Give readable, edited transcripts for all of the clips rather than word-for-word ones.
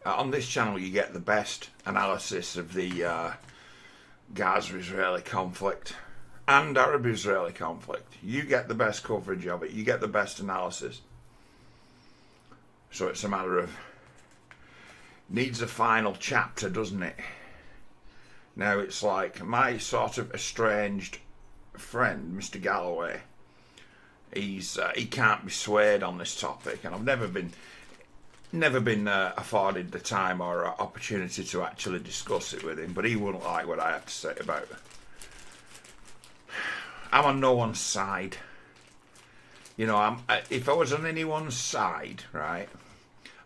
on this channel you get the best analysis of the Gaza-Israeli conflict and Arab-Israeli conflict. You get the best coverage of it. You get the best analysis. So it's a matter of, needs a final chapter, doesn't it? Now it's like my sort of estranged friend, Mr. Galloway, he can't be swayed on this topic, and I've never been afforded the time or opportunity to actually discuss it with him, but he wouldn't like what I have to say about it. I'm on no one's side. You know, if I was on anyone's side, right,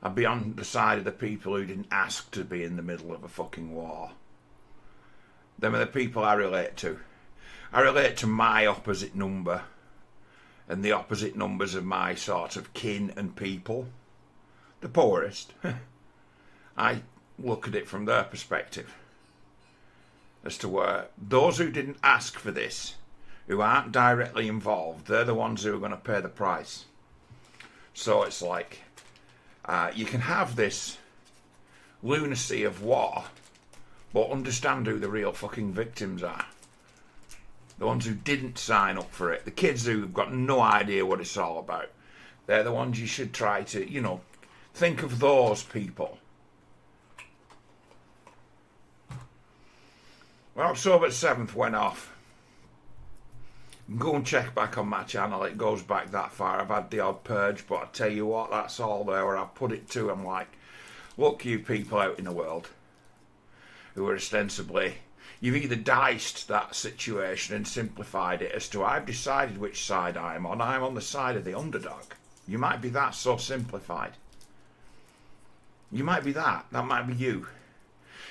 I'd be on the side of the people who didn't ask to be in the middle of a fucking war. Them are the people I relate to. I relate to my opposite number and the opposite numbers of my sort of kin and people. The poorest. I look at it from their perspective. As to where those who didn't ask for this, who aren't directly involved, they're the ones who are going to pay the price. So it's like, you can have this lunacy of war, but understand who the real fucking victims are. The ones who didn't sign up for it. The kids who've got no idea what it's all about. They're the ones you should try to, you know, think of those people. When October 7th went off, go and check back on my channel. It goes back that far. I've had the odd purge, but I tell you what, that's all there where I put it to. I'm like, look, you people out in the world who are ostensibly, you've either diced that situation and simplified it as to, I've decided which side I'm on the side of the underdog. You might be that so simplified. You might be that might be you.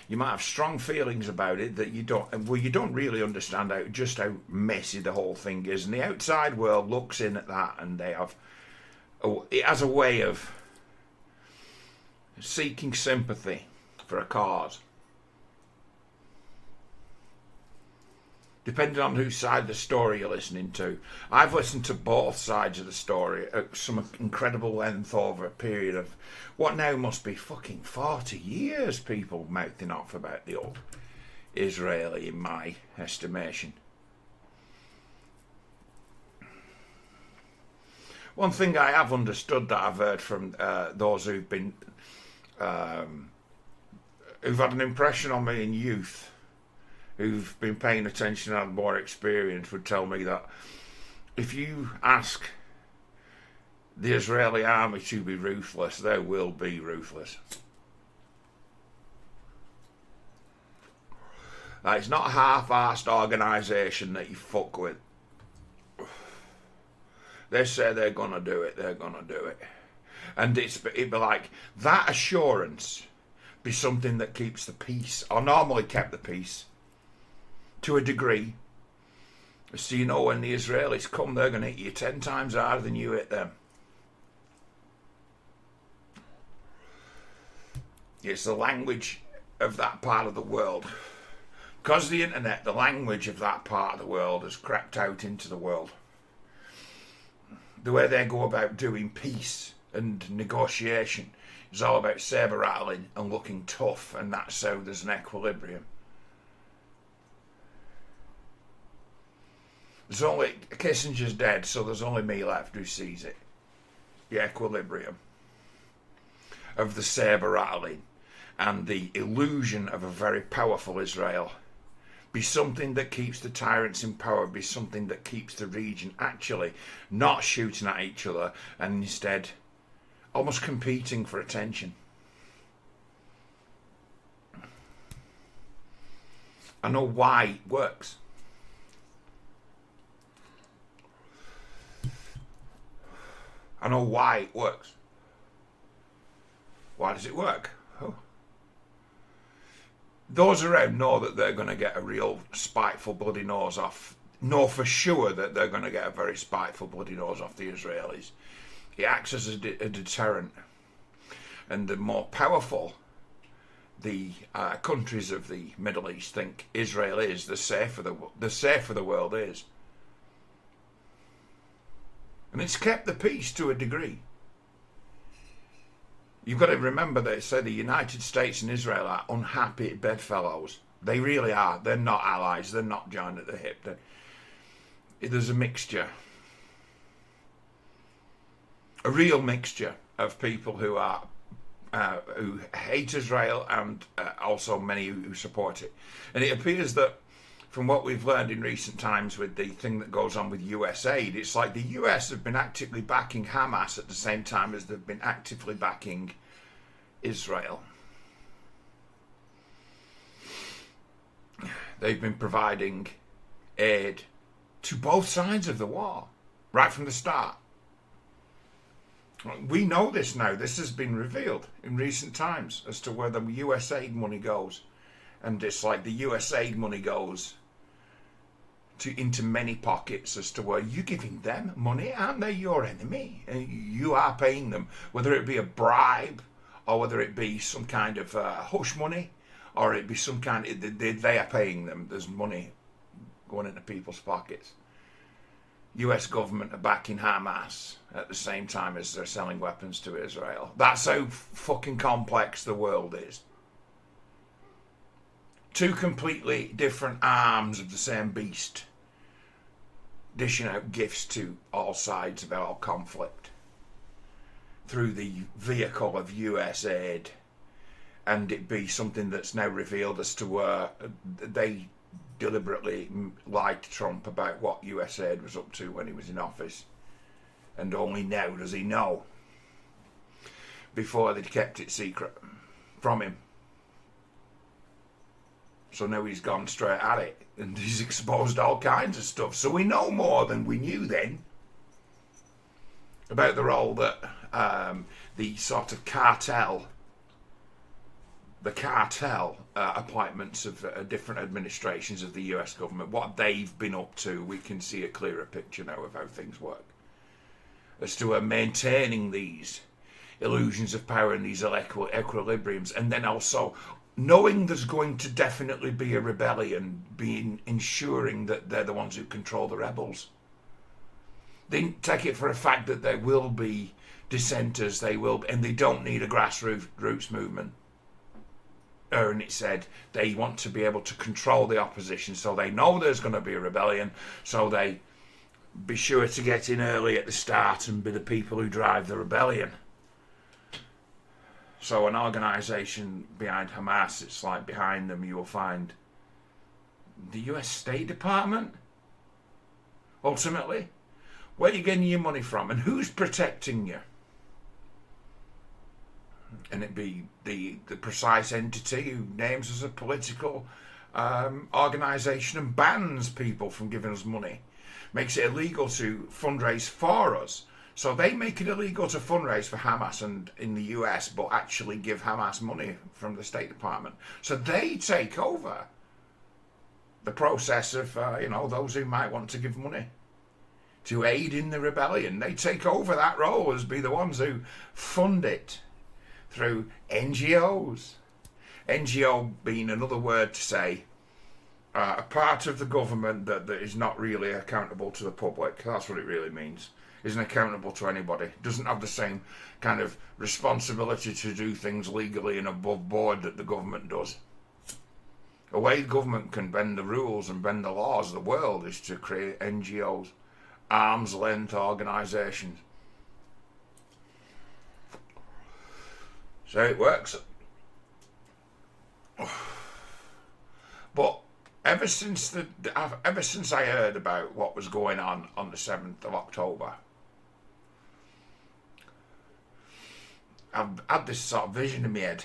You might have strong feelings about it that you don't really understand just how messy the whole thing is, and the outside world looks in at that, and it has a way of seeking sympathy for a cause. Depending on whose side of the story you're listening to. I've listened to both sides of the story at some incredible length over a period of what now must be fucking 40 years, people mouthing off about the old Israeli, in my estimation. One thing I have understood that I've heard from those who've been who've had an impression on me in youth, who've been paying attention and had more experience, would tell me that if you ask the Israeli army to be ruthless, they will be ruthless. It's not a half-arsed organisation that you fuck with. They say they're going to do it, they're going to do it. And it'd be like, that assurance be something that keeps the peace, or normally kept the peace, to a degree. So you know when the Israelis come, they're going to hit you 10 times harder than you hit them. It's the language of that part of the world. Because of the internet, the language of that part of the world has crept out into the world. The way they go about doing peace and negotiation is all about saber rattling and looking tough, and that's how there's an equilibrium. There's only, Kissinger's dead, so there's only me left who sees it. The equilibrium of the saber rattling and the illusion of a very powerful Israel be something that keeps the tyrants in power, be something that keeps the region actually not shooting at each other and instead almost competing for attention. I know why it works. I know why it works. Why does it work? Oh. Those around know that they're going to get a real spiteful bloody nose off. Know for sure that they're going to get a very spiteful bloody nose off the Israelis. It acts as a deterrent. And the more powerful the countries of the Middle East think Israel is, the safer the world is. And it's kept the peace to a degree. You've got to remember that say the United States and Israel are unhappy bedfellows. They really are. They're not allies. They're not joined at the hip. There's a mixture. A real mixture of people who hate Israel and also many who support it. And it appears that from what we've learned in recent times with the thing that goes on with US aid, it's like the US have been actively backing Hamas at the same time as they've been actively backing Israel. They've been providing aid to both sides of the war right from the start. We know this now. This has been revealed in recent times as to where the US aid money goes. And it's like the US aid money goes into many pockets as to where you're giving them money. Aren't they your enemy? And you are paying them, whether it be a bribe or whether it be some kind of hush money or it be some kind of, they are paying them. There's money going into people's pockets. US government are backing Hamas at the same time as they're selling weapons to Israel. That's how fucking complex the world is. Two completely different arms of the same beast, dishing out gifts to all sides of our conflict through the vehicle of US aid, and it be something that's now revealed as to where they deliberately lied to Trump about what US aid was up to when he was in office, and only now does he know. Before they'd kept it secret from him. So now he's gone straight at it and he's exposed all kinds of stuff. So we know more than we knew then about the role that the sort of cartel appointments of different administrations of the US government, what they've been up to. We can see a clearer picture now of how things work as to maintaining these illusions of power and these equilibriums, and then also knowing there's going to definitely be a rebellion, ensuring that they're the ones who control the rebels. They take it for a fact that there will be dissenters, and they don't need a grassroots movement. And it said they want to be able to control the opposition, so they know there's going to be a rebellion, so they be sure to get in early at the start and be the people who drive the rebellion. So an organisation behind Hamas, it's like behind them you will find the US State Department, ultimately. Where are you getting your money from and who's protecting you? And it be the precise entity who names us a political organisation and bans people from giving us money. Makes it illegal to fundraise for us. So they make it illegal to fundraise for Hamas and in the US, but actually give Hamas money from the State Department. So they take over the process of, those who might want to give money to aid in the rebellion. They take over that role as be the ones who fund it through NGOs. NGO being another word to say a part of the government that is not really accountable to the public. That's what it really means. Isn't accountable to anybody. Doesn't have the same kind of responsibility to do things legally and above board that the government does. A way the government can bend the rules and bend the laws of the world is to create NGOs, arm's length organisations. So it works. But ever since I heard about what was going on the 7th of October, I've had this sort of vision in my head.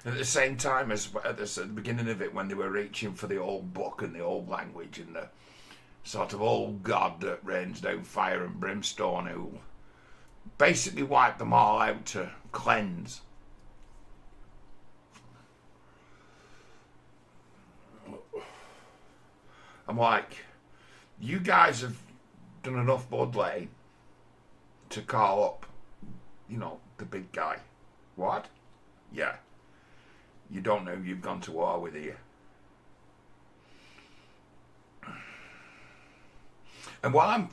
And at the same time as at the beginning of it, when they were reaching for the old book and the old language and the sort of old God that rains down fire and brimstone, who basically wiped them all out to cleanse. I'm like, you guys have done enough bloodletting to call up, the big guy. What? Yeah. You don't know who you've gone to war with here. And while I'm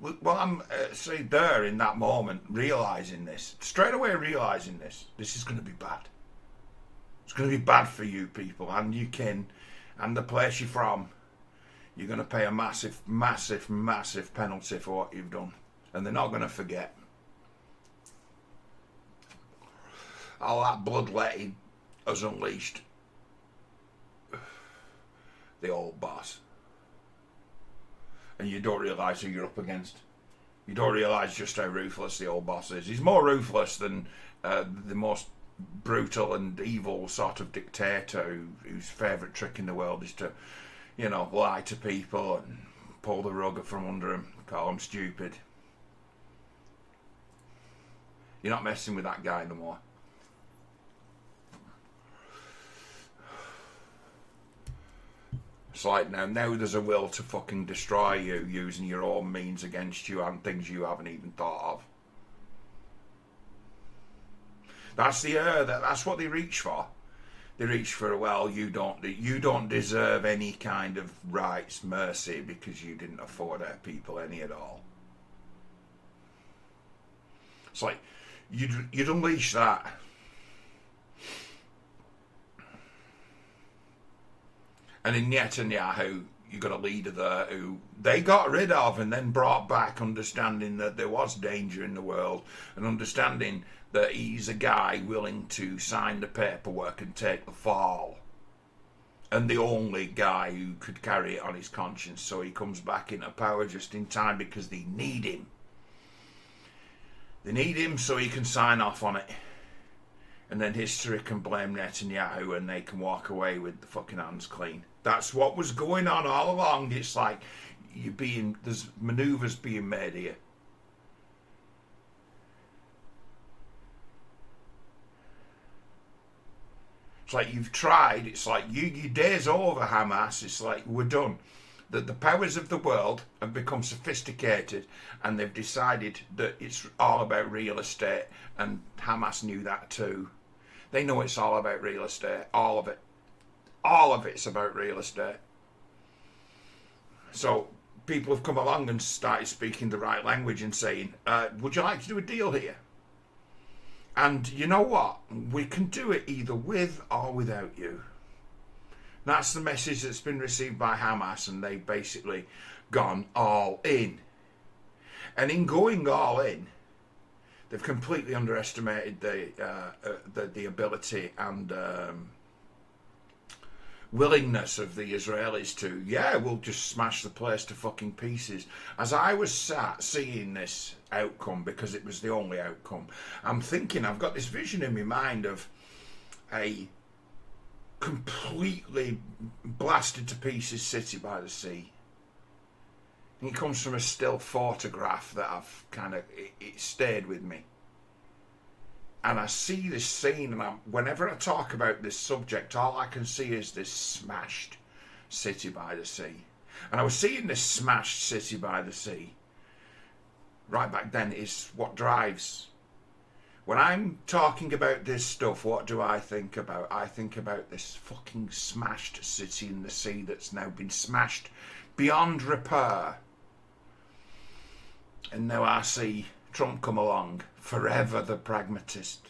Well, I'm see there in that moment, realizing this straight away, realizing this is going to be bad. It's going to be bad for you people and your kin, and the place you're from. You're going to pay a massive, massive, massive penalty for what you've done, and they're not going to forget. All that bloodletting has unleashed the old boss. And you don't realise who you're up against. You don't realise just how ruthless the old boss is. He's more ruthless than the most brutal and evil sort of dictator whose favourite trick in the world is to, lie to people and pull the rug from under them, call them stupid. You're not messing with that guy no more. It's like now there's a will to fucking destroy you using your own means against you and things you haven't even thought of. That's that's what they reach for. They reach for, well, you don't deserve any kind of rights, mercy, because you didn't afford our people any at all. It's like you'd unleash that. And in Netanyahu, you got a leader there who they got rid of and then brought back, understanding that there was danger in the world and understanding that he's a guy willing to sign the paperwork and take the fall. And the only guy who could carry it on his conscience. So he comes back into power just in time because they need him. They need him so he can sign off on it. And then history can blame Netanyahu and they can walk away with the fucking hands clean. That's what was going on all along. It's like there's manoeuvres being made here. It's like you've tried. It's like your day's over, Hamas. It's like we're done. That the powers of the world have become sophisticated and they've decided that it's all about real estate, and Hamas knew that too. They know it's all about real estate, all of it. All of it's about real estate. So people have come along and started speaking the right language and saying, would you like to do a deal here? And you know what? We can do it either with or without you. That's the message that's been received by Hamas, and they've basically gone all in. And in going all in, they've completely underestimated the ability and willingness of the Israelis to, we'll just smash the place to fucking pieces. As I was sat seeing this outcome, because it was the only outcome, I'm thinking, I've got this vision in my mind of a completely blasted to pieces city by the sea. And it comes from a still photograph that I've it stayed with me. And I see this scene, and whenever I talk about this subject, all I can see is this smashed city by the sea. And I was seeing this smashed city by the sea. Right back then is what drives. When I'm talking about this stuff, what do I think about? I think about this fucking smashed city in the sea that's now been smashed beyond repair. And now I see Trump come along, forever the pragmatist,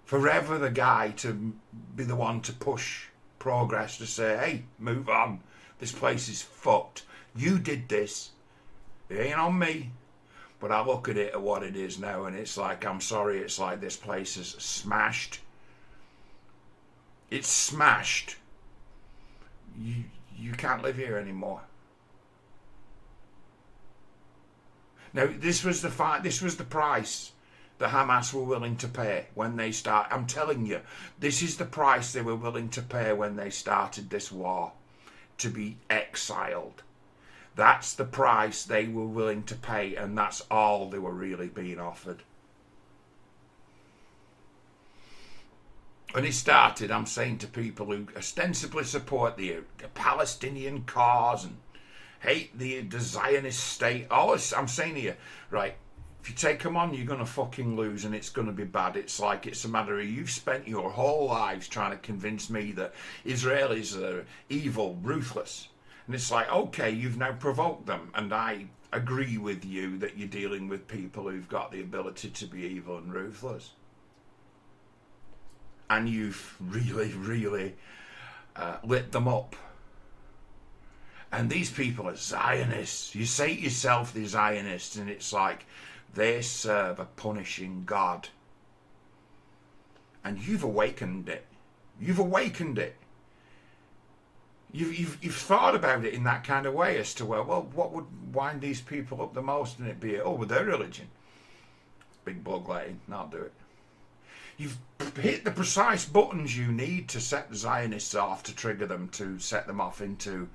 forever the guy to be the one to push progress, to say, hey, move on, this place is fucked, you did this, it ain't on me. But I look at it at what it is now, and it's like, I'm sorry, it's like this place is smashed. It's smashed. You can't live here anymore. Now, this was the price that Hamas were willing to pay when they start. I'm telling you, this is the price they were willing to pay when they started this war, to be exiled. That's the price they were willing to pay, and that's all they were really being offered. When it started, I'm saying to people who ostensibly support the Palestinian cause and hate the Zionist state, all this, I'm saying to you, right, if you take them on, you're going to fucking lose, and it's going to be bad. It's like, it's a matter of, you've spent your whole lives trying to convince me that Israelis are evil, ruthless. And it's like, okay, you've now provoked them, and I agree with you that you're dealing with people who've got the ability to be evil and ruthless. And you've really, really lit them up. And these people are Zionists. You say to yourself they're Zionists, and it's like they serve a punishing God. And you've awakened it. You've awakened it. You've thought about it in that kind of way as to, well, what would wind these people up the most? And it'd be, with their religion. Big bloodletting, I'll do it. You've hit the precise buttons you need to set the Zionists off, to trigger them, to set them off into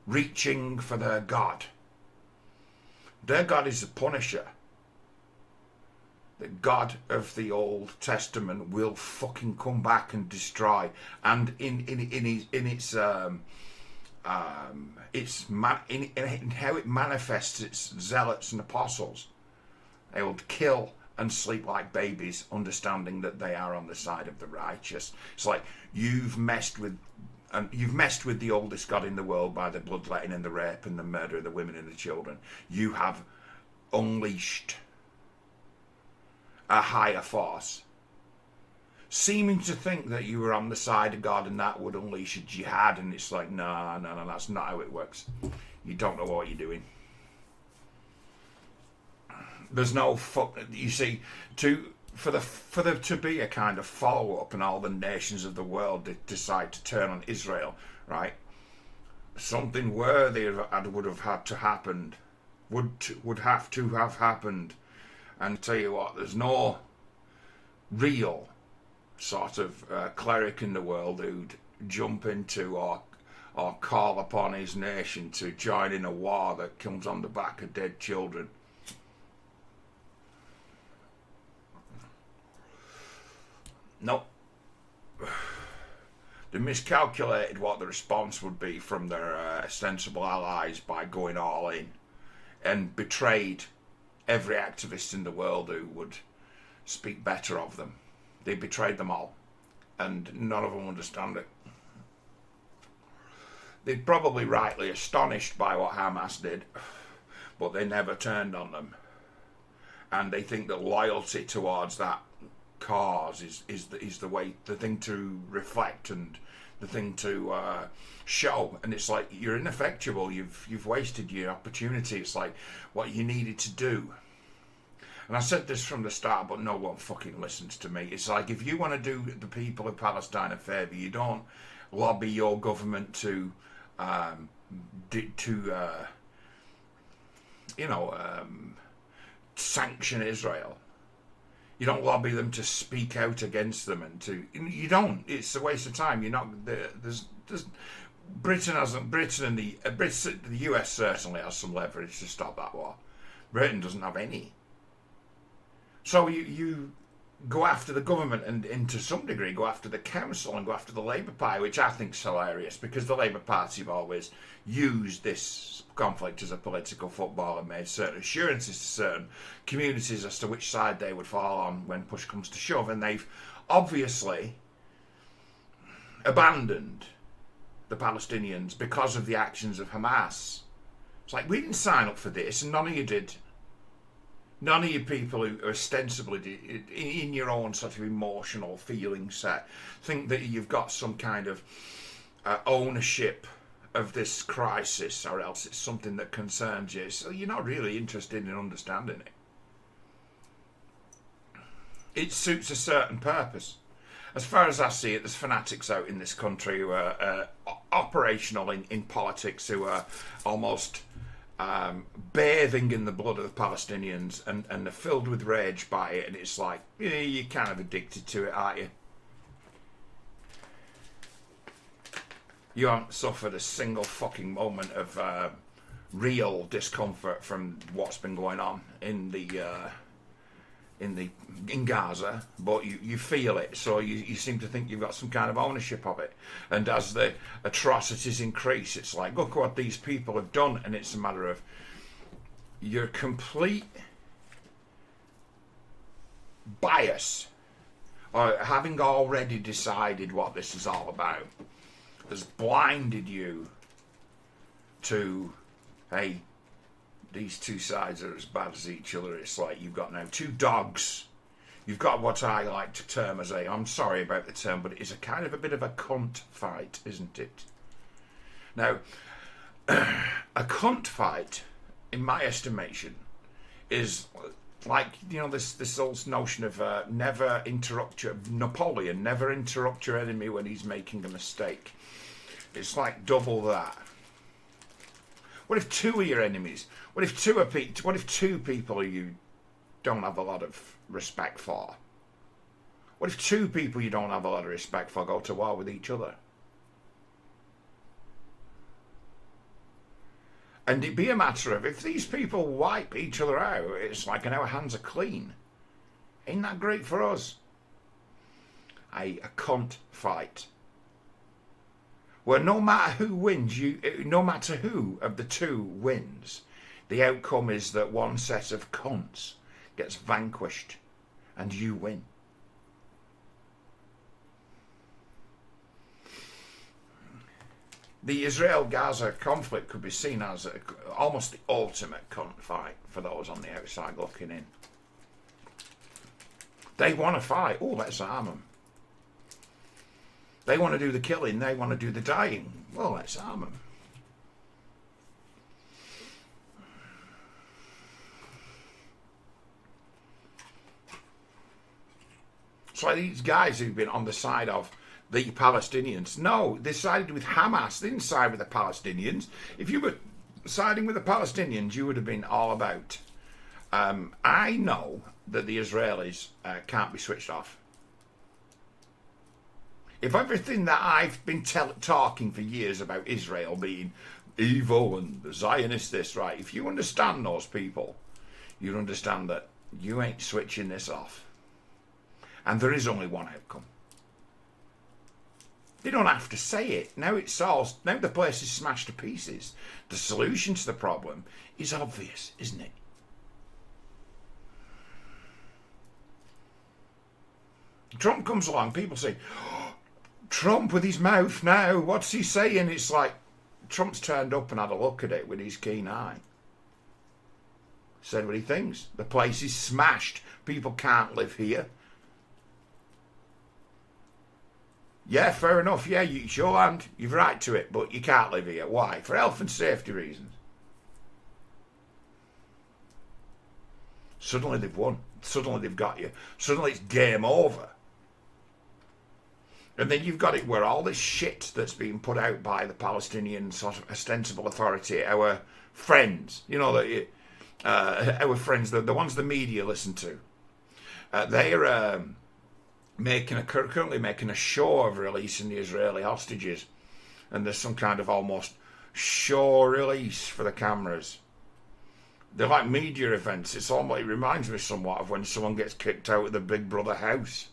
reaching for their God. Their God is the Punisher. The God of the Old Testament will fucking come back and destroy. And in how it manifests its zealots and apostles, they will kill and sleep like babies, understanding that they are on the side of the righteous. It's like you've messed with the oldest God in the world by the bloodletting and the rape and the murder of the women and the children. You have unleashed a higher force, seeming to think that you were on the side of God and that would unleash a jihad. And it's like, no, that's not how it works. You don't know what you're doing. There's no you see, for there to be a kind of follow-up, and all the nations of the world decide to turn on Israel, right? Something worthy would have had to happen, would have to have happened. And tell you what, there's no real sort of cleric in the world who'd jump into or call upon his nation to join in a war that comes on the back of dead children. No. They miscalculated what the response would be from their sensible allies by going all in, and betrayed every activist in the world who would speak better of them. They betrayed them all, and none of them understand it. They're probably rightly astonished by what Hamas did, but they never turned on them. And they think that loyalty towards that cause is the thing to reflect and the thing to show. And it's like, you're ineffectual. You've wasted your opportunity. It's like what you needed to do. And I said this from the start, but no one fucking listens to me. It's like, if you want to do the people of Palestine a favour, you don't lobby your government to sanction Israel. You don't lobby them to speak out against them, you don't. It's a waste of time. You're not. There's Britain and the US certainly has some leverage to stop that war. Britain doesn't have any. So you go after the government and to some degree go after the council and go after the Labour Party, which I think is hilarious, because the Labour Party have always used this conflict as a political football and made certain assurances to certain communities as to which side they would fall on when push comes to shove, and they've obviously abandoned the Palestinians because of the actions of Hamas. It's like, we didn't sign up for this, and none of you did. None of you people who ostensibly, in your own sort of emotional feeling set, think that you've got some kind of ownership of this crisis, or else it's something that concerns you. So you're not really interested in understanding it. It suits a certain purpose. As far as I see it, there's fanatics out in this country who are operational in politics, who are almost bathing in the blood of the Palestinians, and they're filled with rage by it, and it's like, you're kind of addicted to it, aren't you? You haven't suffered a single fucking moment of real discomfort from what's been going on in Gaza, but you feel it, so you seem to think you've got some kind of ownership of it. And as the atrocities increase, it's like, look what these people have done, and it's a matter of your complete bias, or having already decided what this is all about, has blinded you to, hey, these two sides are as bad as each other. It's like you've got now two dogs. You've got what I like to term as I'm sorry about the term, but it is a kind of a bit of a cunt fight, isn't it? Now, a cunt fight, in my estimation, is like, you know, this old notion of never interrupt Napoleon, never interrupt your enemy when he's making a mistake. It's like double that. What if two of your enemies? What if two people you don't have a lot of respect for? What if two people you don't have a lot of respect for go to war with each other? And it'd be a matter of, if these people wipe each other out, it's like, and our hands are clean. Ain't that great for us? A cunt fight. Where no matter who wins, no matter who of the two wins, the outcome is that one set of cunts gets vanquished and you win. The Israel-Gaza conflict could be seen as almost the ultimate cunt fight for those on the outside looking in. They want to fight. Oh, let's arm them. They want to do the killing. They want to do the dying. Well, let's arm them. It's like these guys who've been on the side of the Palestinians. No, they sided with Hamas. They didn't side with the Palestinians. If you were siding with the Palestinians, you would have been all about. I know that the Israelis can't be switched off. If everything that I've been talking for years about Israel being evil and the Zionists this, right, if you understand those people, you understand that you ain't switching this off. And there is only one outcome. They don't have to say it. Now the place is smashed to pieces. The solution to the problem is obvious, isn't it? Trump comes along, people say, oh, Trump with his mouth now, what's he saying? It's like, Trump's turned up and had a look at it with his keen eye. Said what he thinks. The place is smashed. People can't live here. Yeah, fair enough. Yeah, it's your land. You've right to it, but you can't live here. Why? For health and safety reasons. Suddenly they've won. Suddenly they've got you. Suddenly it's game over. And then you've got it where all this shit that's being put out by the Palestinian sort of ostensible authority, our friends, you know, our friends, the ones the media listen to, they're currently making a show of releasing the Israeli hostages, and there's some kind of almost show release for the cameras. They're like media events. It reminds me somewhat of when someone gets kicked out of the Big Brother house.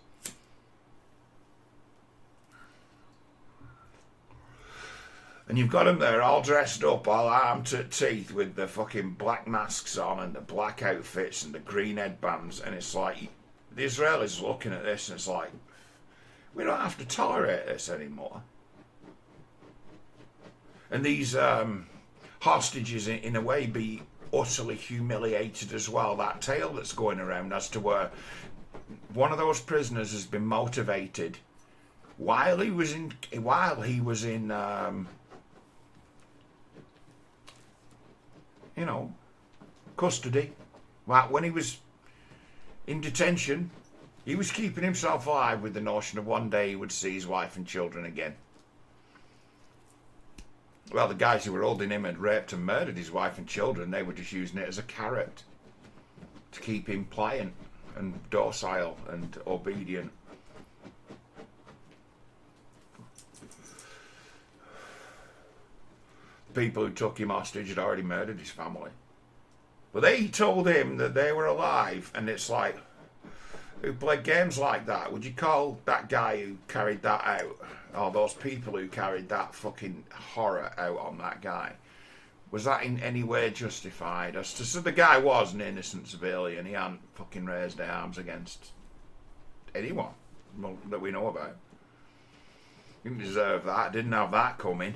And you've got them there all dressed up, all armed to teeth with the fucking black masks on and the black outfits and the green headbands, and it's like, the Israelis are looking at this and it's like, we don't have to tolerate this anymore. And these hostages, in a way, be utterly humiliated as well. That tale that's going around as to where one of those prisoners has been motivated while he was in custody. When he was in detention, he was keeping himself alive with the notion of one day he would see his wife and children again. Well, the guys who were holding him had raped and murdered his wife and children. They were just using it as a carrot to keep him pliant and docile and obedient. People who took him hostage had already murdered his family. But they told him that they were alive, and it's like, who played games like that? Would you call that guy who carried that out, or those people who carried that fucking horror out on that guy, was that in any way justified? So the guy was an innocent civilian. He hadn't fucking raised their arms against anyone that we know about. Didn't deserve that. Didn't have that coming.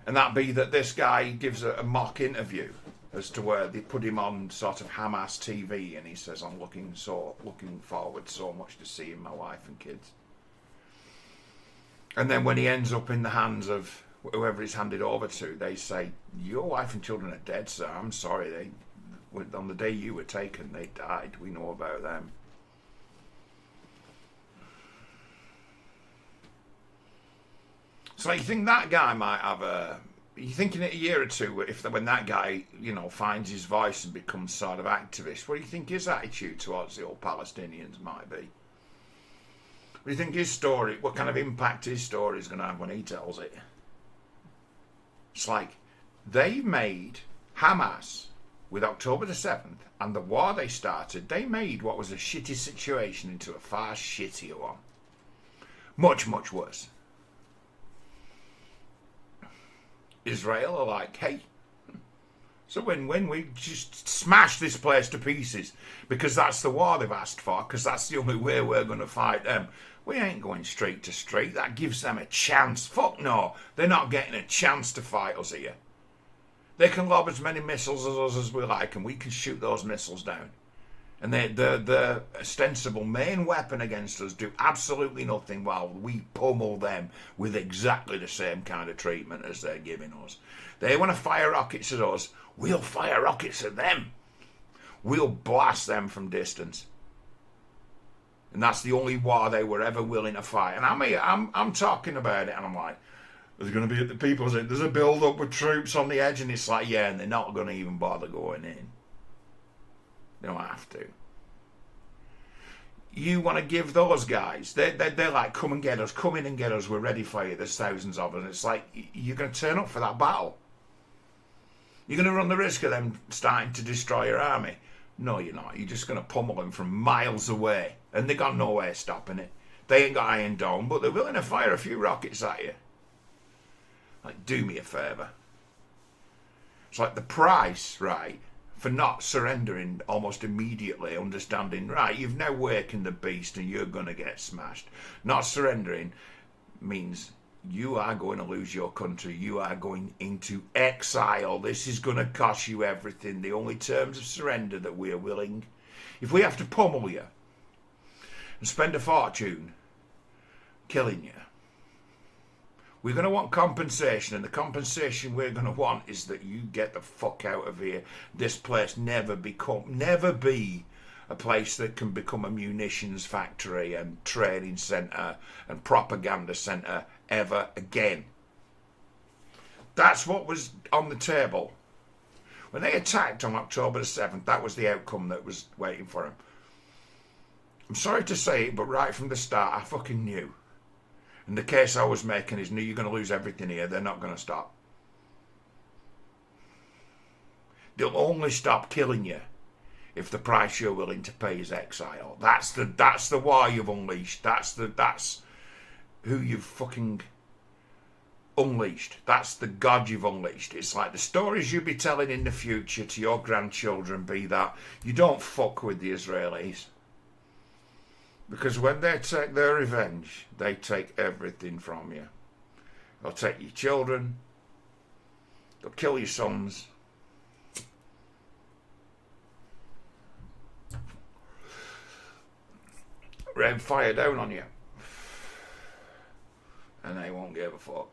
And that be that this guy gives a mock interview as to where they put him on sort of Hamas TV, and he says, I'm looking forward so much to seeing my wife and kids. And then when he ends up in the hands of whoever he's handed over to, they say, your wife and children are dead, sir. I'm sorry. On the day you were taken, they died. We know about them. So you think that guy might have a... You think in a year or two, when that guy, finds his voice and becomes sort of activist, what do you think his attitude towards the old Palestinians might be? What do you think his story, what kind of impact his story is going to have when he tells it? It's like, they made Hamas, with October the 7th, and the war they started, they made what was a shitty situation into a far shittier one. Much, much worse. Israel are like, hey, it's a win-win. We just smash this place to pieces because that's the war they've asked for, because that's the only way we're going to fight them. We ain't going straight to straight. That gives them a chance. Fuck no. They're not getting a chance to fight us here. They can lob as many missiles as us as we like, and we can shoot those missiles down. And the ostensible main weapon against us do absolutely nothing while we pummel them with exactly the same kind of treatment as they're giving us. They want to fire rockets at us. We'll fire rockets at them. We'll blast them from distance. And that's the only war they were ever willing to fight. And I'm talking about it, and I'm like, there's going to be the people saying there's a build-up with troops on the edge, and it's like, yeah, and they're not going to even bother going in. They don't have to. You want to give those guys, they're like, come and get us, come in and get us, we're ready for you, there's thousands of us. And it's like, you're going to turn up for that battle. You're going to run the risk of them starting to destroy your army. No, you're not. You're just going to pummel them from miles away. And they got no way of stopping it. They ain't got Iron Dome, but they're willing to fire a few rockets at you. Like, do me a favour. It's like the price, right, for not surrendering almost immediately, understanding, right, you've now wakened the beast and you're going to get smashed. Not surrendering means you are going to lose your country. You are going into exile. This is going to cost you everything. The only terms of surrender that we are willing, if we have to pummel you and spend a fortune killing you, we're going to want compensation, and the compensation we're going to want is that you get the fuck out of here. This place never be a place that can become a munitions factory and training centre and propaganda centre ever again. That's what was on the table. When they attacked on October the 7th, that was the outcome that was waiting for them. I'm sorry to say it, but right from the start, I fucking knew. And the case I was making is, no, you're going to lose everything here. They're not going to stop. They'll only stop killing you if the price you're willing to pay is exile. That's the war you've unleashed. That's who you've fucking unleashed. That's the God you've unleashed. It's like the stories you'll be telling in the future to your grandchildren be that you don't fuck with the Israelis. Because when they take their revenge, they take everything from you. They'll take your children. They'll kill your sons. Rain fire down on you. And they won't give a fuck.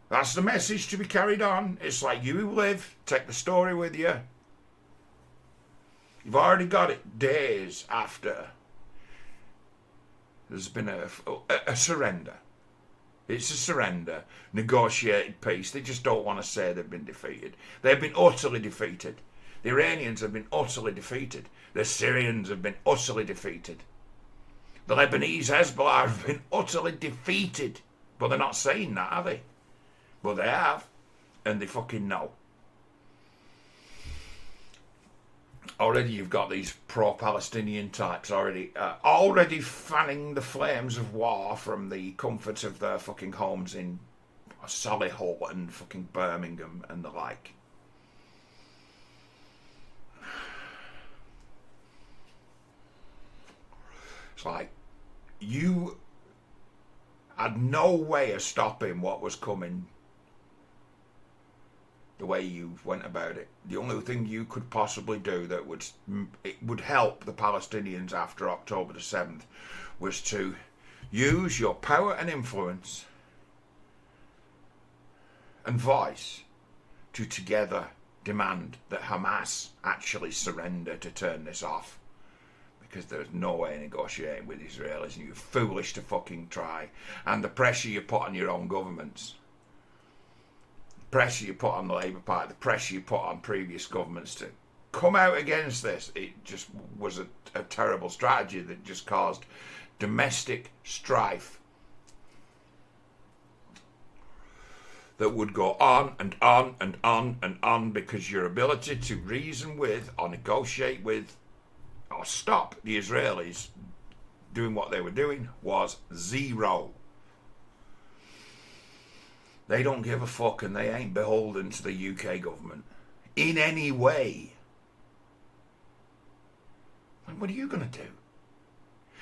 That's the message to be carried on. It's like, you live, take the story with you. You've already got it days after there's been a surrender. It's a surrender, negotiated peace. They just don't want to say they've been defeated. They've been utterly defeated. The Iranians have been utterly defeated. The Syrians have been utterly defeated. The Lebanese Hezbollah have been utterly defeated. But they're not saying that, are they? Well, they have. And they fucking know. Already you've got these pro-Palestinian types already fanning the flames of war from the comfort of their fucking homes in Solihull and fucking Birmingham and the like. It's like, had no way of stopping what was coming the way you went about it. The only thing you could possibly do that would help the Palestinians after October the 7th was to use your power and influence and voice to together demand that Hamas actually surrender to turn this off. Because there's no way negotiating with Israelis, and you're foolish to fucking try. And the pressure you put on your own governments, the pressure you put on the Labour Party, the pressure you put on previous governments to come out against this, it just was a terrible strategy that just caused domestic strife that would go on and on and on and on, because your ability to reason with or negotiate with or stop the Israelis doing what they were doing was zero. They don't give a fuck, and they ain't beholden to the UK government in any way. Like, what are you going to do?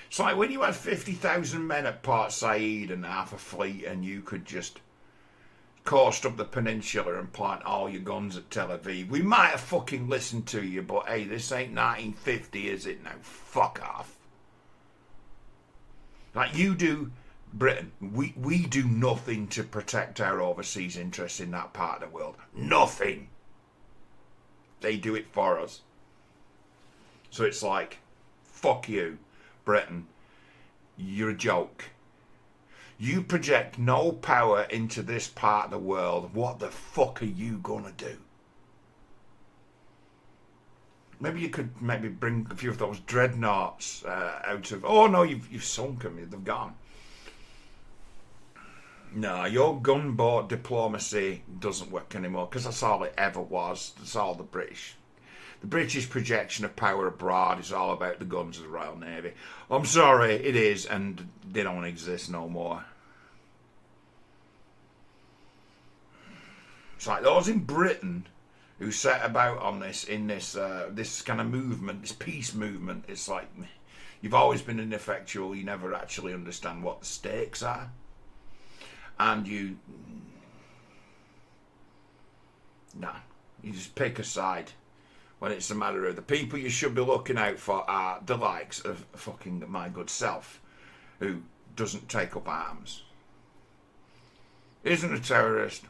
It's like when you had 50,000 men at Port Said and half a fleet, and you could just coast up the peninsula and plant all your guns at Tel Aviv. We might have fucking listened to you, but hey, this ain't 1950, is it? Now, fuck off. Like you do, Britain. We do nothing to protect our overseas interests in that part of the world. Nothing. They do it for us. So it's like, fuck you, Britain. You're a joke. You project no power into this part of the world. What the fuck are you gonna do? Maybe you could bring a few of those dreadnoughts out of... Oh no, you've sunk them. They've gone. No, your gunboat diplomacy doesn't work anymore, because that's all it ever was. That's all the British. The British projection of power abroad is all about the guns of the Royal Navy. I'm sorry, it is, and they don't exist no more. It's like those in Britain who set about on this, in this this kind of movement, this peace movement. It's like, you've always been ineffectual. You never actually understand what the stakes are, and you just pick a side when it's a matter of the people you should be looking out for are the likes of fucking my good self, who doesn't take up arms, isn't a terrorist,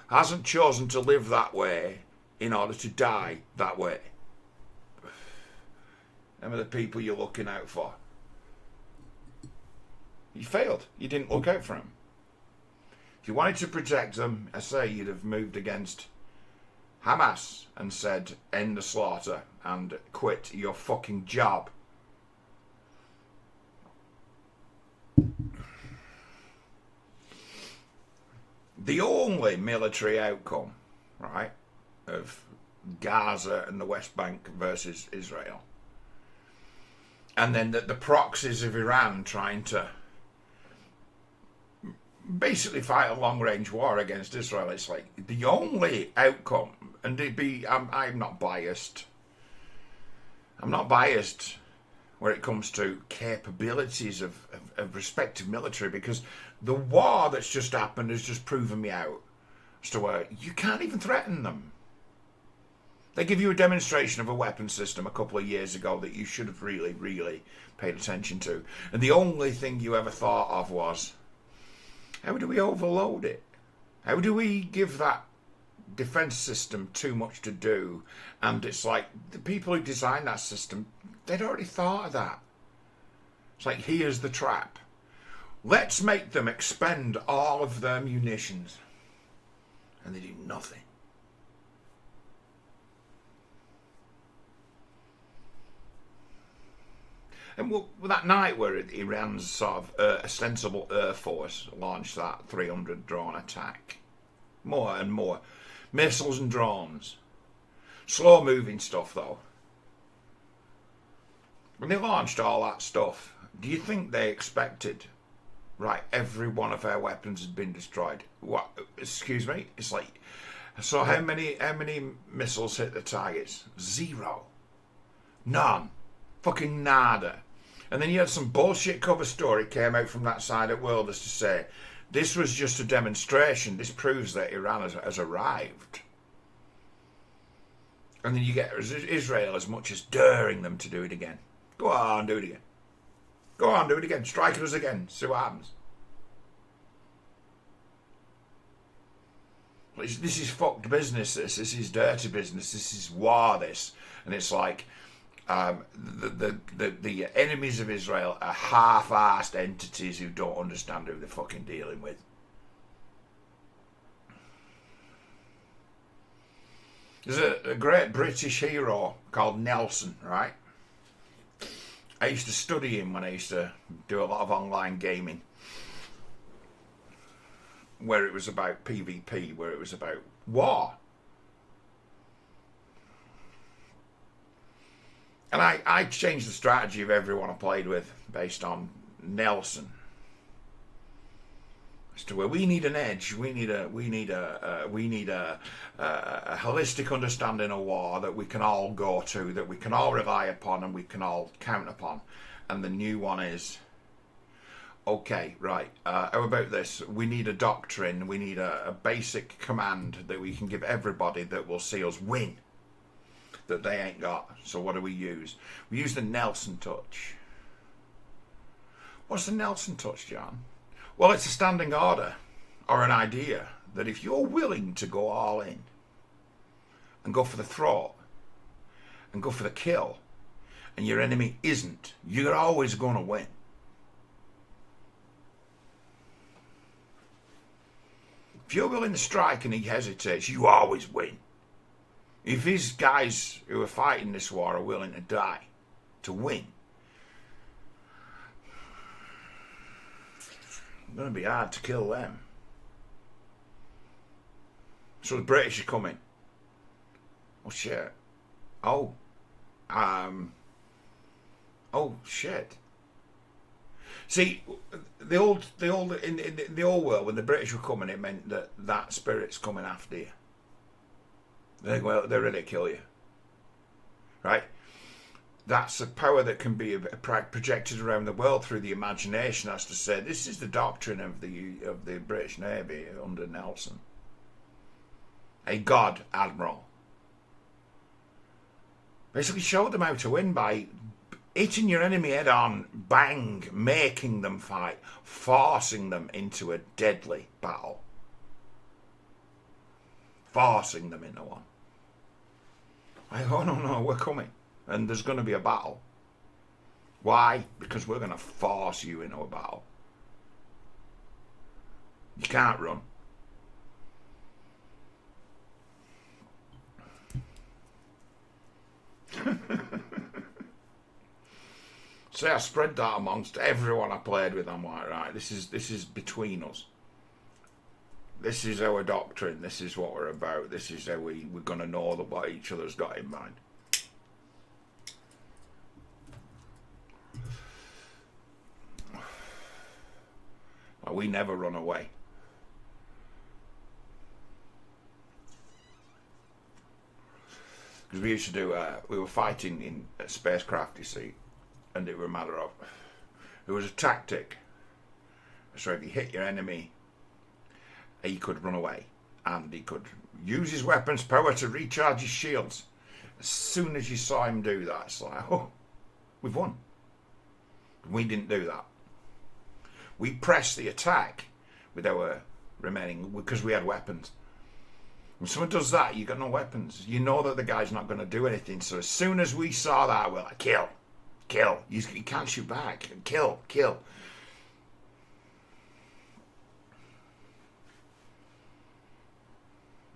hasn't chosen to live that way in order to die that way. Them are the people you're looking out for. You failed. You didn't look out for them. If you wanted to protect them, I say you'd have moved against Hamas and said, end the slaughter and quit your fucking job. The only military outcome, right, of Gaza and the West Bank versus Israel, and then the proxies of Iran trying to basically fight a long-range war against Israel, it's like the only outcome, and I'm not biased. I'm not biased where it comes to capabilities of respective military, because the war that's just happened has just proven me out as to where you can't even threaten them. They give you a demonstration of a weapon system a couple of years ago that you should have really, really paid attention to. And the only thing you ever thought of was, how do we overload it? How do we give that defense system too much to do? And it's like, the people who designed that system, they'd already thought of that. It's like, here's the trap. Let's make them expend all of their munitions. And they do nothing. And that night where Iran's sort of ostensible air force launched that 300 drone attack, more and more missiles and drones, slow moving stuff though. When they launched all that stuff, do you think they expected, right, every one of our weapons has been destroyed? What? Excuse me? It's like, so how many missiles hit the targets? Zero. None. Fucking nada. And then you had some bullshit cover story came out from that side of the world as to say, this was just a demonstration. This proves that Iran has arrived. And then you get Israel as much as daring them to do it again. Go on, do it again. Go on, do it again. Strike at us again. See what happens. This is fucked business. This is dirty business. This is war. This, and it's like the enemies of Israel are half-arsed entities who don't understand who they're fucking dealing with. There's a great British hero called Nelson, right? I used to study him when I used to do a lot of online gaming, where it was about PvP, where it was about war. And I changed the strategy of everyone I played with based on Nelson. As to where we need an edge, we need a holistic understanding of war that we can all go to, that we can all rely upon, and we can all count upon. And the new one is, okay, right, how about this? We need a doctrine, we need a basic command that we can give everybody that will see us win, that they ain't got. So what do we use? We use the Nelson touch. What's the Nelson touch, John? Well, it's a standing order or an idea that if you're willing to go all in and go for the throat and go for the kill, and your enemy isn't, you're always going to win. If you're willing to strike and he hesitates, you always win. If these guys who are fighting this war are willing to die to win, it's going to be hard to kill them. So the British are coming. Oh shit. Oh shit. See, the old in the old world, when the British were coming, it meant that spirit's coming after you. They're ready to kill you, right? That's a power that can be projected around the world through the imagination. As to say, this is the doctrine of the British Navy under Nelson, a god admiral. Basically, showed them how to win by hitting your enemy head on, bang, making them fight, forcing them into a deadly battle, forcing them into one. Like, oh no, we're coming. And there's going to be a battle. Why? Because we're going to force you into a battle. You can't run. So I spread that amongst everyone I played with. I'm like, right, this is between us. This is our doctrine. This is what we're about. This is how we're going to know what each other's got in mind. Well, we never run away. Because we used to do, we were fighting in a spacecraft, you see, and it was a matter of, it was a tactic. So if you hit your enemy, he could run away, and he could use his weapon's power to recharge his shields. As soon as you saw him do that, it's like, oh, we've won. We didn't do that. We pressed the attack with our remaining, because we had weapons. When someone does that, you got no weapons. You know that the guy's not going to do anything. So as soon as we saw that, we're like, kill. You can't shoot back. Kill.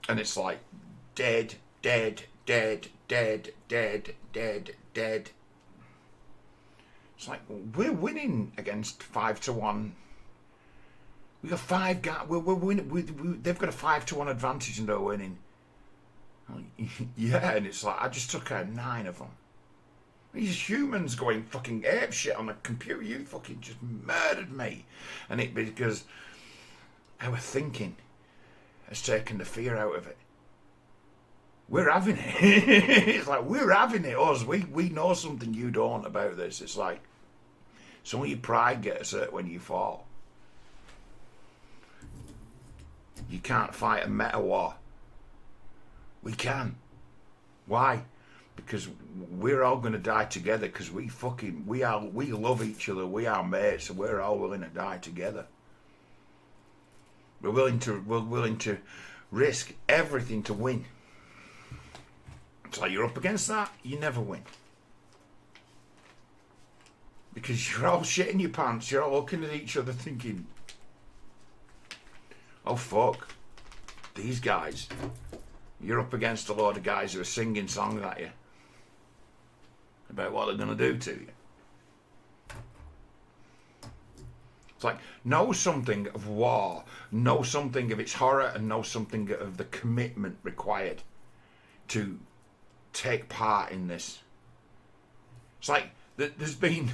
And it's like, dead. It's like, we're winning against 5-1. We got 5 guys. We're winning. They've got a 5-1 advantage and they're winning. Yeah, and it's like, I just took out 9 of them. These humans going fucking ape shit on a computer. You fucking just murdered me. And it because our thinking has taken the fear out of it. We're having it. It's like, we're having it, us. We know something you don't about this. It's like, Some of your pride gets hurt when you fall. You can't fight a meta war. We can. Why? Because we're all going to die together, because we love each other, we are mates, and we're all willing to die together. We're willing to risk everything to win. So you're up against that, you never win. Because you're all shitting your pants, you're all looking at each other thinking, oh fuck, these guys. You're up against a load of guys who are singing songs at you about what they're going to do to you. It's like, know something of war, know something of its horror, and know something of the commitment required to take part in this. It's like, there's been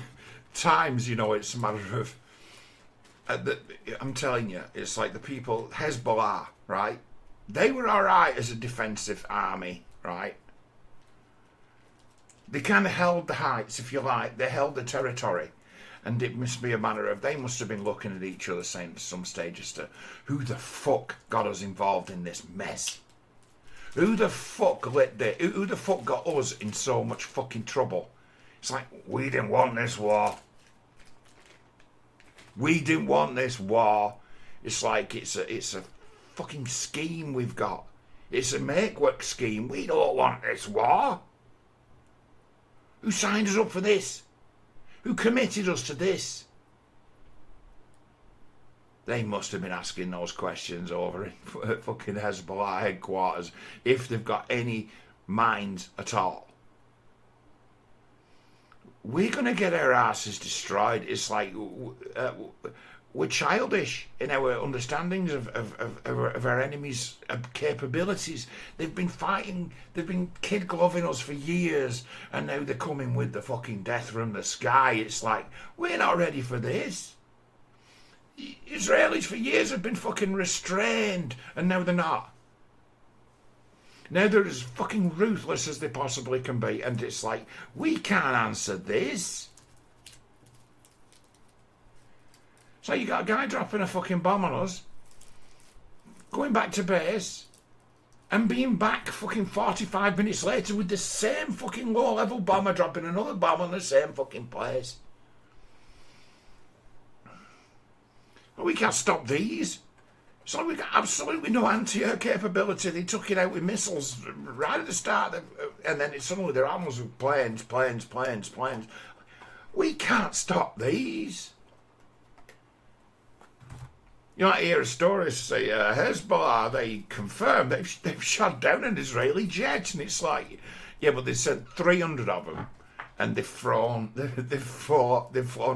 times, it's a matter of, I'm telling you, it's like the people, Hezbollah, right? They were alright as a defensive army, right? They kind of held the heights, if you like. They held the territory. And it must be a matter of, they must have been looking at each other saying at some stage as to, who the fuck got us involved in this mess? Who the fuck who the fuck got us in so much fucking trouble? It's like, we didn't want this war. We didn't want this war. It's like, it's a fucking scheme we've got. It's a make-work scheme. We don't want this war. Who signed us up for this? Who committed us to this? They must have been asking those questions over in fucking Hezbollah headquarters, if they've got any minds at all. We're going to get our asses destroyed. It's like, we're childish in our understandings of our enemies' capabilities. They've been fighting, they've been kid gloving us for years, and now they're coming with the fucking death from the sky. It's like, we're not ready for this. Israelis for years have been fucking restrained, and now they're not. Now they're as fucking ruthless as they possibly can be, and it's like, we can't answer this. So you got a guy dropping a fucking bomb on us, going back to base, and being back fucking 45 minutes later with the same fucking low-level bomber dropping another bomb on the same fucking place. Well, we can't stop these. So we got absolutely no anti-air capability. They took it out with missiles right at the start, and then suddenly they're almost with planes. We can't stop these. You might hear a story say, Hezbollah, they confirmed they've shot down an Israeli jet, and it's like, yeah, but they sent 300 of them, and they've flown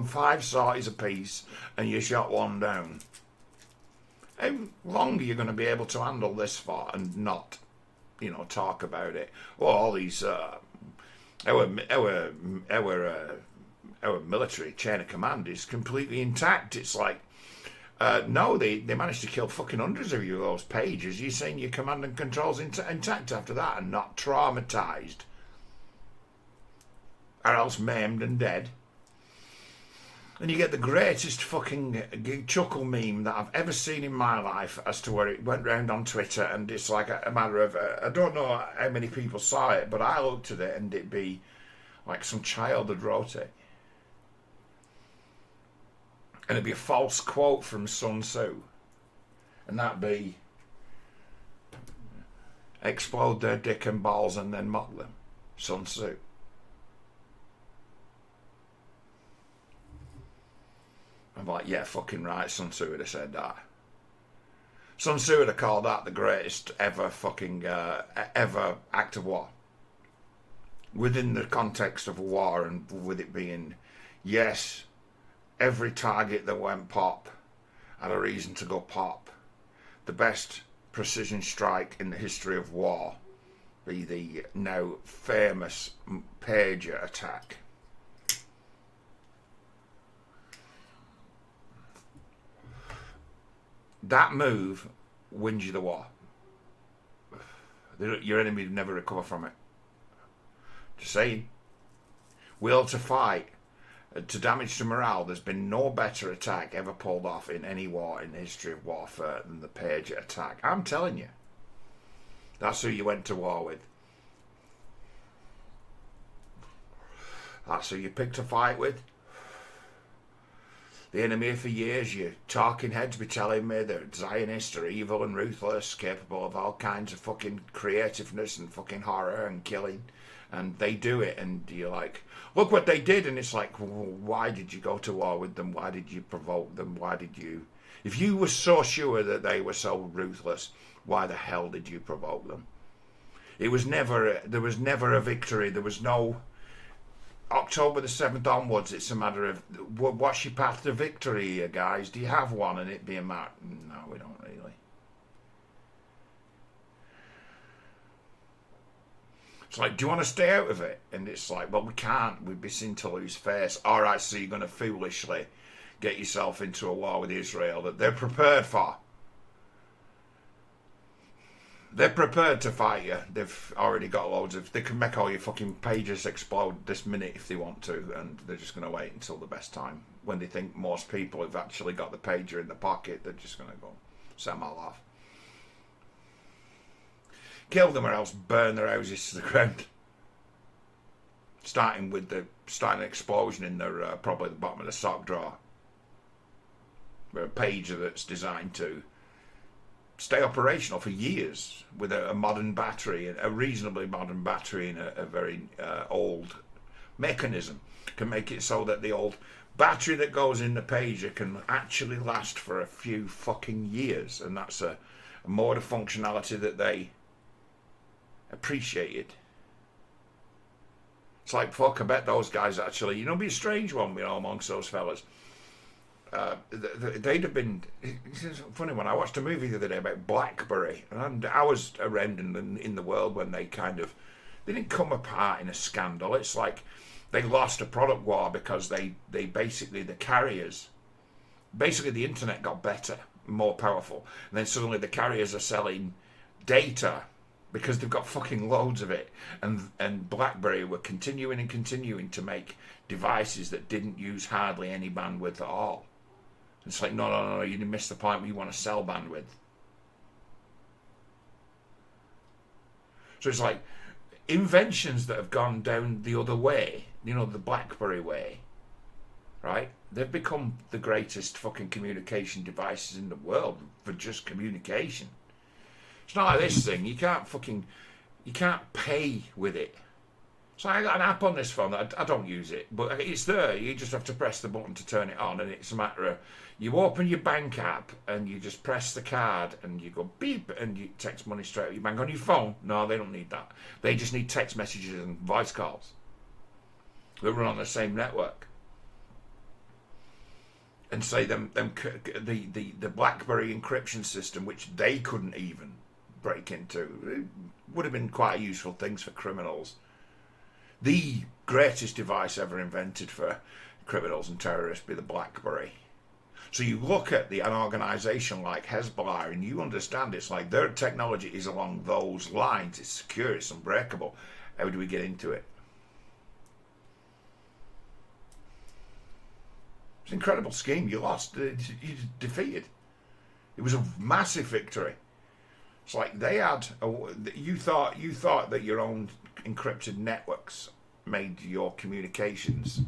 5 sorties apiece, and you shot one down. How long are you going to be able to handle this for and not, talk about it? Well, all these our military chain of command is completely intact. It's like, no, they managed to kill fucking hundreds of you those pages. You're saying your command and control's intact after that and not traumatised, or else maimed and dead. And you get the greatest fucking chuckle meme that I've ever seen in my life as to where it went round on Twitter, and it's like a matter of, I don't know how many people saw it, but I looked at it and it'd be like some child had wrote it. And it'd be a false quote from Sun Tzu. And that'd be, explode their dick and balls and then mock them. Sun Tzu. I'm like, yeah, fucking right, Sun Tzu would have said that. Sun Tzu would have called that the greatest ever fucking, ever act of war. Within the context of a war, and with it being, yes, every target that went pop had a reason to go pop. The best precision strike in the history of war be the now famous pager attack. That move wins you the war. Your enemy would never recover from it. Just saying. Will to fight to damage to morale, there's been no better attack ever pulled off in any war in the history of warfare than the pager attack. I'm telling you. That's who you went to war with. That's who you picked a fight with. The enemy for years, you talking heads be telling me that Zionists are evil and ruthless, capable of all kinds of fucking creativeness and fucking horror and killing. And they do it, and you're like, look what they did. And it's like, well, why did you go to war with them? Why did you provoke them? Why did you... If you were so sure that they were so ruthless, why the hell did you provoke them? There was never a victory. There was no... October the 7th onwards, it's a matter of what's your path to victory here, guys? Do you have one? And it be a matter... No, we don't really. It's like, do you want to stay out of it? And it's like, well, we can't. We'd be seen to lose face. All right, so you're going to foolishly get yourself into a war with Israel that they're prepared for. They're prepared to fight you. They've already got loads of... They can make all your fucking pages explode this minute if they want to, and they're just going to wait until the best time. When they think most people have actually got the pager in the pocket, they're just going to go set them all off. Kill them or else burn their houses to the ground. Starting an explosion in their probably the bottom of the sock drawer. Where a pager that's designed to stay operational for years with a modern battery, a reasonably modern battery and a very old mechanism can make it so that the old battery that goes in the pager can actually last for a few fucking years, and that's a mode of functionality that they appreciated. It's like, fuck, I bet those guys actually, be a strange one, amongst those fellas. They'd have been... It's funny, when I watched a movie the other day about BlackBerry, and I was around in the world when they didn't come apart in a scandal. It's like they lost a product war because they basically, the carriers, basically the internet got better, more powerful, and then suddenly the carriers are selling data because they've got fucking loads of it, and BlackBerry were continuing to make devices that didn't use hardly any bandwidth at all. It's like, no, you didn't miss the point. We want to sell bandwidth. So it's like inventions that have gone down the other way, the BlackBerry way, right? They've become the greatest fucking communication devices in the world for just communication. It's not like this thing. You can't pay with it. So I got an app on this phone. I don't use it, but it's there. You just have to press the button to turn it on, and it's a matter of you open your bank app and you just press the card and you go beep and you text money straight out your bank on your phone. No, they don't need that. They just need text messages and voice calls. They run on the same network. And say the BlackBerry encryption system, which they couldn't even break into, it would have been quite useful things for criminals. The greatest device ever invented for criminals and terrorists be the BlackBerry. So you look at an organisation like Hezbollah and you understand it's like their technology is along those lines. It's secure, it's unbreakable. How do we get into it? It's an incredible scheme. You lost. You defeated. It was a massive victory. It's like they had. You thought that your own encrypted networks made your communications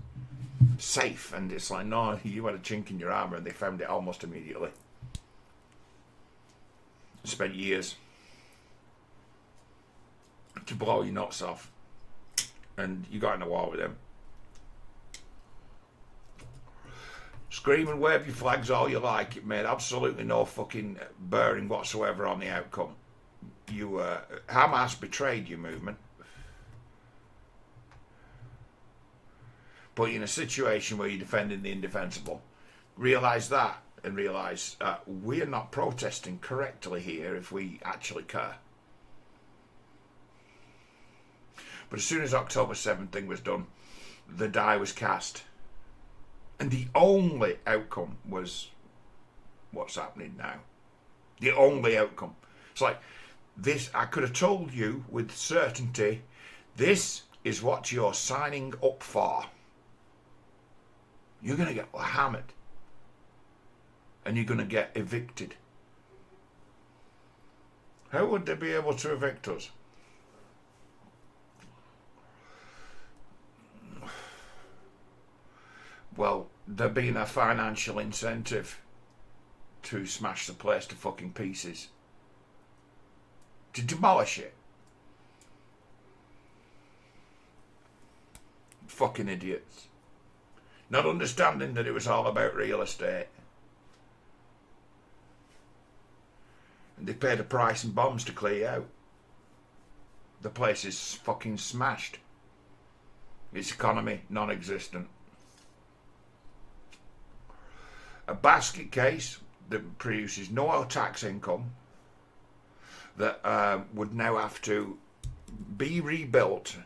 safe, and it's like, no, you had a chink in your armour, and they found it almost immediately. Spent years to blow your nuts off, and you got in a war with them. Scream and wave your flags all you like. It made absolutely no fucking bearing whatsoever on the outcome. Hamas betrayed your movement. Put you in a situation where you're defending the indefensible. Realise that, and realise we're not protesting correctly here if we actually care. But as soon as October 7th thing was done, the die was cast. And the only outcome was what's happening now. The only outcome. It's like, this, I could have told you with certainty, this is what you're signing up for. you're going to get hammered. And you're going to get evicted. How would they be able to evict us? Well, there being a financial incentive to smash the place to fucking pieces. To demolish it. Fucking idiots. Not understanding that it was all about real estate. And they paid a price in bombs to clear out. The place is fucking smashed. Its economy non-existent. A basket case that produces no tax income that would now have to be rebuilt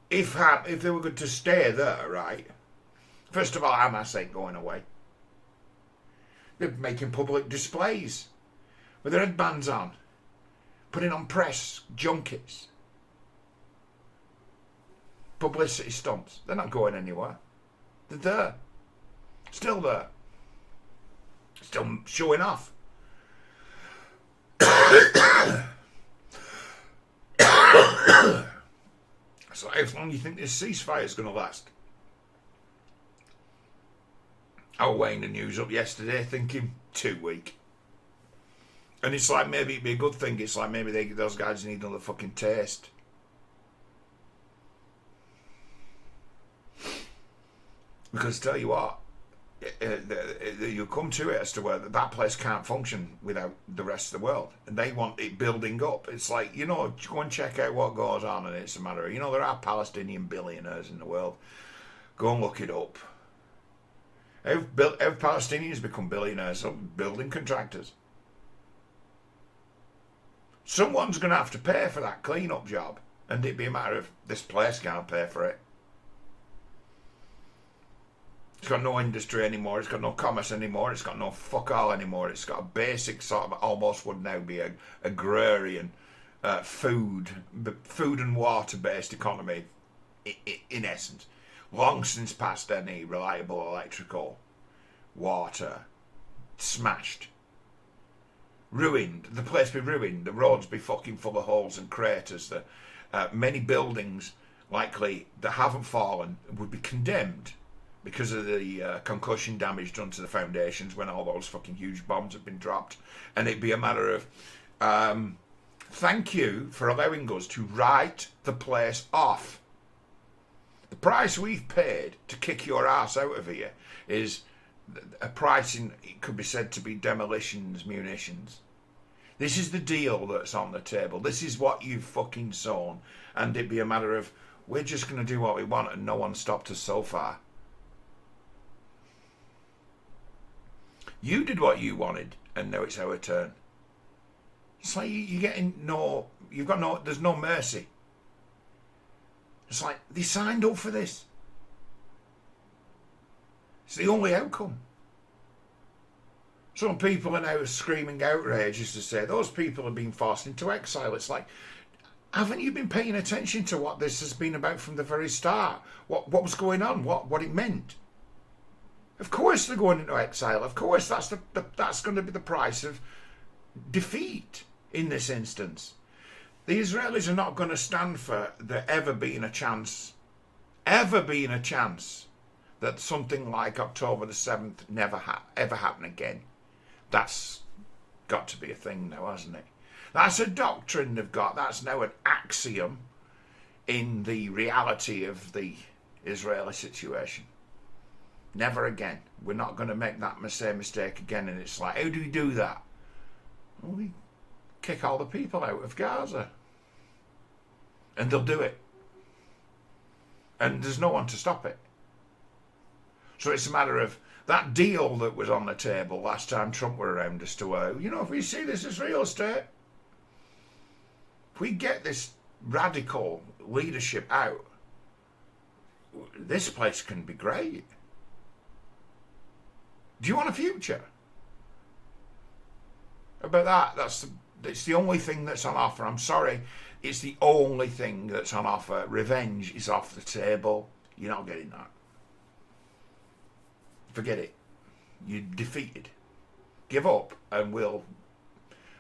if they were going to stay there, right? First of all, Hamas ain't going away. They're making public displays with their headbands on, putting on press junkets, publicity stunts. They're not going anywhere. They're there. Still there. Still showing off. So how long do you think this ceasefire is going to last? I was weighing the news up yesterday thinking 2 weeks. And it's like maybe it'd be a good thing. It's like maybe those guys need another fucking taste. Because tell you what, you come to it as to where that place can't function without the rest of the world, and they want it building up. It's like, you know, go and check out what goes on, and it's a matter of, you know, there are Palestinian billionaires in the world. Go and look it up. How Palestinians become billionaires? Building contractors. Someone's going to have to pay for that clean-up job, and it'd be a matter of this place can't pay for it. It's got no industry anymore. It's got no commerce anymore. It's got no fuck all anymore. It's got a basic sort of almost would now be a agrarian, food and water based economy. In essence, long since past any reliable electrical, water, smashed, ruined. The place be ruined. The roads be fucking full of holes and craters. The many buildings likely that haven't fallen would be condemned because of the concussion damage done to the foundations when all those fucking huge bombs have been dropped. And it'd be a matter of thank you for allowing us to write the place off. The price we've paid to kick your ass out of here is a price it could be said to be demolitions, munitions. This is the deal that's on the table. This is what you've fucking sown. And it'd be a matter of, we're just going to do what we want and no one stopped us so far. You did what you wanted, and now it's our turn. It's like you're getting there's no mercy. It's like they signed up for this. It's the only outcome. Some people are now screaming outrage as to say those people have been forced into exile. It's like, haven't you been paying attention to what this has been about from the very start? What was going on? What it meant? Of course they're going into exile. Of course that's going to be the price of defeat in this instance. The Israelis are not going to stand for there ever being a chance that something like October the 7th ever happen again. That's got to be a thing now, hasn't it? That's a doctrine they've got. That's now an axiom in the reality of the Israeli situation. Never again. We're not going to make that same mistake again. And it's like, how do we do that? Well, we kick all the people out of Gaza. And they'll do it. And there's no one to stop it. So it's a matter of that deal that was on the table last time Trump were around as to, if we see this as real estate, if we get this radical leadership out, this place can be great. Do you want a future? About that, it's the only thing that's on offer. I'm sorry, it's the only thing that's on offer. Revenge is off the table. You're not getting that. forget it. You're defeated. Give up and we'll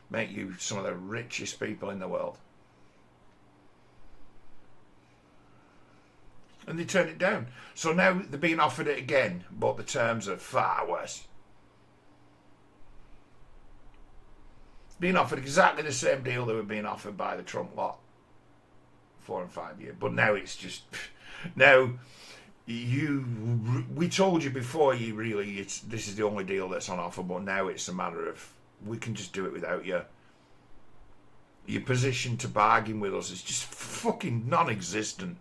make you some of the richest people in the world. And they turned it down. So now they're being offered it again, but the terms are far worse. Being offered exactly the same deal they were being offered by the Trump lot 4 and 5 years. But now it's just, now we told you before this is the only deal that's on offer, but now it's a matter of, we can just do it without you. Your position to bargain with us is just fucking non-existent.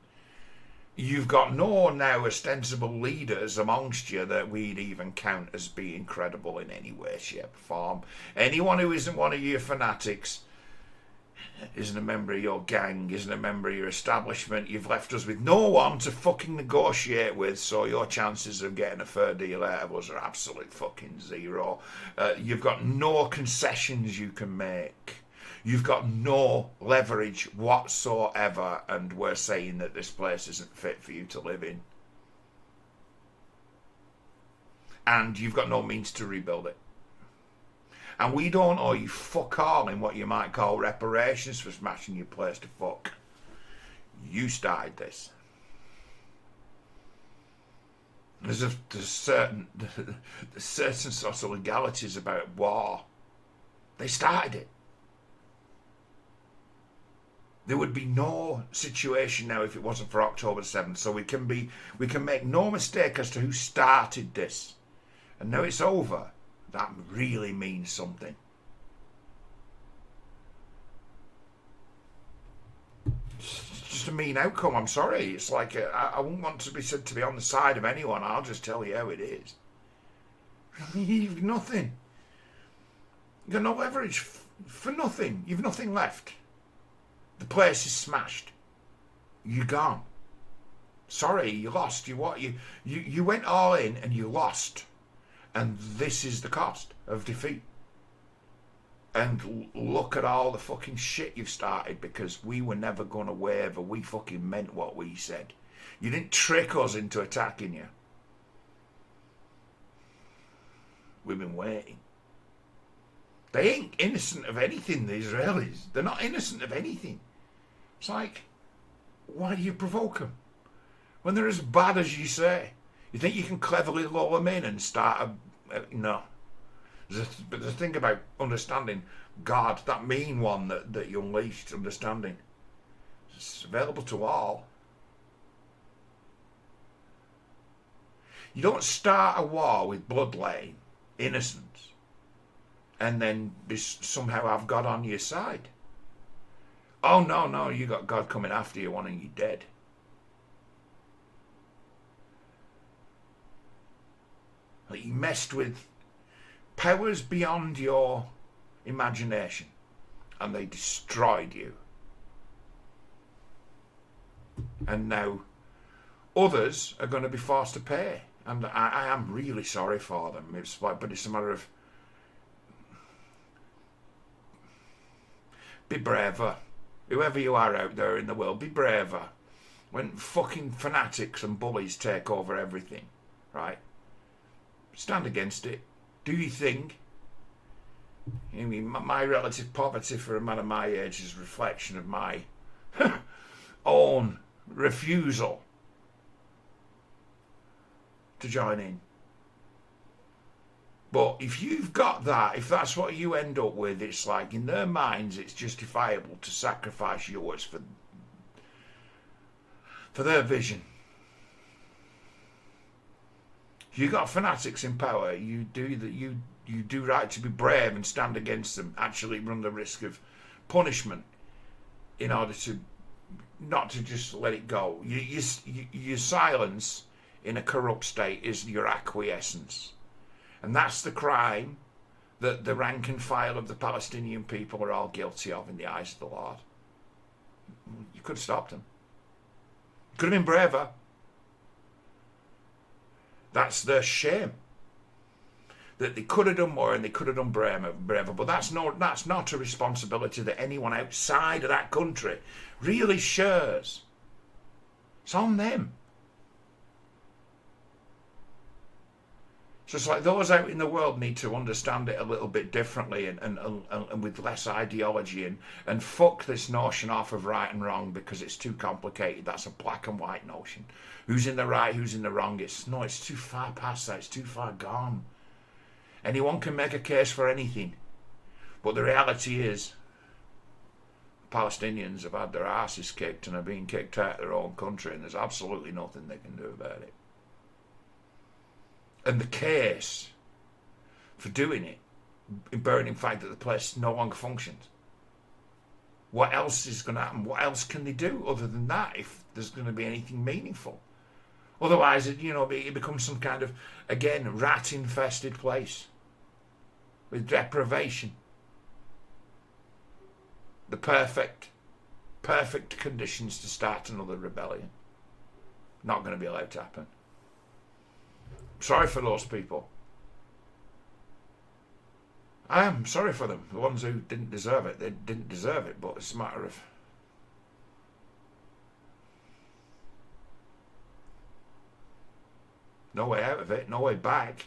You've got no now ostensible leaders amongst you that we'd even count as being credible in any way, shape, or form. Anyone who isn't one of your fanatics, isn't a member of your gang, isn't a member of your establishment, you've left us with no one to fucking negotiate with, so your chances of getting a fair deal out of us are absolute fucking zero. You've got no concessions you can make. You've got no leverage whatsoever, and we're saying that this place isn't fit for you to live in. And you've got no means to rebuild it. And we don't owe you fuck all in what you might call reparations for smashing your place to fuck. You started this. There's certain sorts of legalities about war. They started it. There would be no situation now if it wasn't for October 7th. So we can make no mistake as to who started this. And now it's over. That really means something. It's just a mean outcome. I'm sorry. It's like I wouldn't want to be said to be on the side of anyone. I'll just tell you how it is. You've nothing. You've got no leverage for nothing. You've nothing left. The place is smashed. You're gone. Sorry, you lost. You went all in and you lost. And this is the cost of defeat. And look at all the fucking shit you've started, because we were never going to waver. We fucking meant what we said. You didn't trick us into attacking you. We've been waiting. They ain't innocent of anything, the Israelis. They're not innocent of anything. It's like, why do you provoke them? When they're as bad as you say. You think you can cleverly lull them in and start no. But the thing about understanding God, that mean one that you unleashed, understanding, it's available to all. You don't start a war with bloodletting, innocence, and then somehow have God on your side. Oh, no, you got God coming after you, wanting you dead. Like, you messed with powers beyond your imagination, and they destroyed you. And now others are going to be forced to pay. And I am really sorry for them. But it's a matter of, be braver. Whoever you are out there in the world, be braver. When fucking fanatics and bullies take over everything, right? Stand against it. Do your thing. I mean, my relative poverty for a man of my age is a reflection of my own refusal to join in. But if you've got that, if that's what you end up with, it's like, in their minds, it's justifiable to sacrifice yours for their vision. If you got fanatics in power, you do right to be brave and stand against them. Actually, run the risk of punishment in order to not to just let it go. Your silence in a corrupt state is your acquiescence. And that's the crime that the rank and file of the Palestinian people are all guilty of in the eyes of the Lord. You could have stopped them. You could have been braver. That's their shame. That they could have done more and they could have done braver. But that's not a responsibility that anyone outside of that country really shares. It's on them. So it's like those out in the world need to understand it a little bit differently and with less ideology and fuck this notion off of right and wrong because it's too complicated. That's a black and white notion. Who's in the right, who's in the wrong? It's too far past that. It's too far gone. Anyone can make a case for anything. But the reality is Palestinians have had their asses kicked and are being kicked out of their own country, and there's absolutely nothing they can do about it. And the case for doing it, bearing in fact that the place no longer functions. What else is going to happen? What else can they do other than that if there's going to be anything meaningful? Otherwise, it becomes some kind of, again, rat-infested place with deprivation. The perfect conditions to start another rebellion. Not going to be allowed to happen. Sorry for those people. I am sorry for them. The ones who didn't deserve it, they didn't deserve it, but it's a matter of no way out of it, no way back.